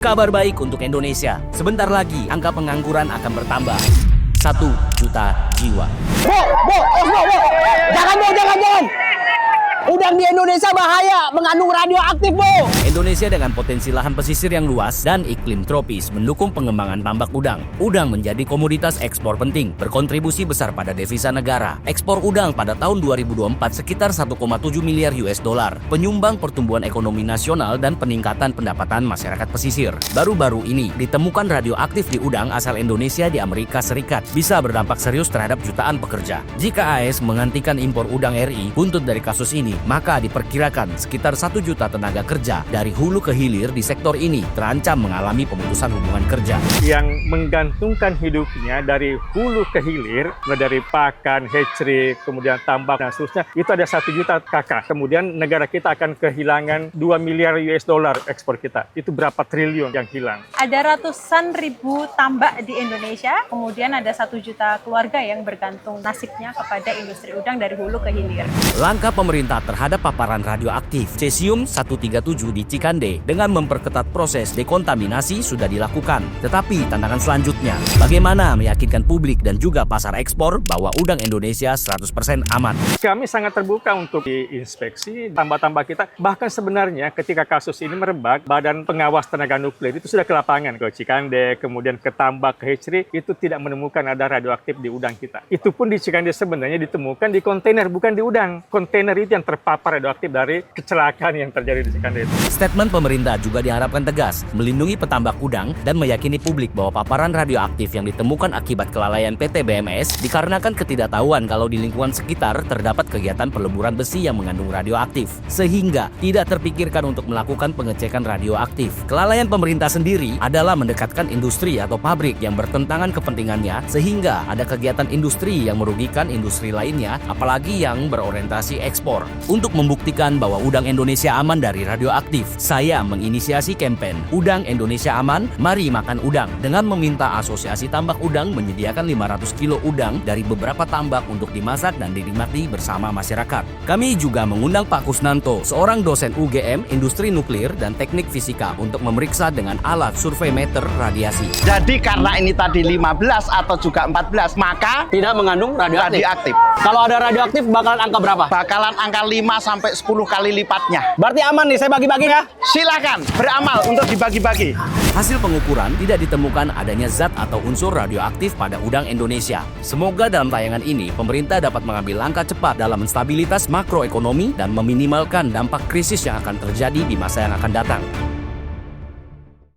Kabar baik untuk Indonesia. Sebentar lagi angka pengangguran akan bertambah. 1 juta jiwa. Bu, jangan. Udang di Indonesia bahaya, mengandung radioaktif, Bu. Indonesia dengan potensi lahan pesisir yang luas dan iklim tropis mendukung pengembangan tambak udang. Udang menjadi komoditas ekspor penting, berkontribusi besar pada devisa negara. Ekspor udang pada tahun 2024 sekitar 1,7 miliar US dollar, penyumbang pertumbuhan ekonomi nasional dan peningkatan pendapatan masyarakat pesisir. Baru-baru ini ditemukan radioaktif di udang asal Indonesia di Amerika Serikat, bisa berdampak serius terhadap jutaan pekerja. Jika AS menghentikan impor udang RI, buntut dari kasus ini, maka diperkirakan sekitar 1 juta tenaga kerja dari hulu ke hilir di sektor ini terancam mengalami pemutusan hubungan kerja. Yang menggantungkan hidupnya dari hulu ke hilir, dari pakan, hatchery, kemudian tambak dan seterusnya, itu ada 1 juta kakak. Kemudian negara kita akan kehilangan 2 miliar US dollar ekspor kita. Itu berapa triliun yang hilang. Ada ratusan ribu tambak di Indonesia, kemudian ada 1 juta keluarga yang bergantung nasibnya kepada industri udang dari hulu ke hilir. Langkah pemerintah terhadap paparan radioaktif cesium-137 di Cikande dengan memperketat proses dekontaminasi sudah dilakukan. Tetapi tantangan selanjutnya, bagaimana meyakinkan publik dan juga pasar ekspor bahwa udang Indonesia 100% aman? Kami sangat terbuka untuk diinspeksi tambak-tambak kita. Bahkan sebenarnya ketika kasus ini merebak, Badan Pengawas Tenaga Nuklir itu sudah ke lapangan, ke Cikande, kemudian ke tambak, ke hatchery, itu tidak menemukan ada radioaktif di udang kita. Itu pun di Cikande sebenarnya ditemukan di kontainer, bukan di udang. Kontainer itu yang terpapar radioaktif dari kecelakaan yang terjadi di Cikande itu. Statement pemerintah juga diharapkan tegas, melindungi petambak udang dan meyakini publik bahwa paparan radioaktif yang ditemukan akibat kelalaian PT BMS dikarenakan ketidaktahuan kalau di lingkungan sekitar terdapat kegiatan peleburan besi yang mengandung radioaktif, sehingga tidak terpikirkan untuk melakukan pengecekan radioaktif. Kelalaian pemerintah sendiri adalah mendekatkan industri atau pabrik yang bertentangan kepentingannya, sehingga ada kegiatan industri yang merugikan industri lainnya, apalagi yang berorientasi ekspor. Untuk membuktikan bahwa udang Indonesia aman dari radioaktif, saya menginisiasi kampanye Udang Indonesia Aman, Mari Makan Udang, dengan meminta Asosiasi Tambak Udang menyediakan 500 kilo udang dari beberapa tambak untuk dimasak dan dinikmati bersama masyarakat. Kami juga mengundang Pak Kusnanto, seorang dosen UGM Industri Nuklir dan Teknik Fisika, untuk memeriksa dengan alat survei meter radiasi. Jadi karena ini tadi 15 atau juga 14, maka tidak mengandung radioaktif. Kalau ada radioaktif bakalan angka berapa? bakalan angka 5 sampai 10 kali lipatnya. Berarti aman nih, saya bagi-bagi ya. Silakan beramal untuk dibagi-bagi. Hasil pengukuran tidak ditemukan adanya zat atau unsur radioaktif pada udang Indonesia. Semoga dalam tayangan ini pemerintah dapat mengambil langkah cepat dalam stabilitas makroekonomi dan meminimalkan dampak krisis yang akan terjadi di masa yang akan datang.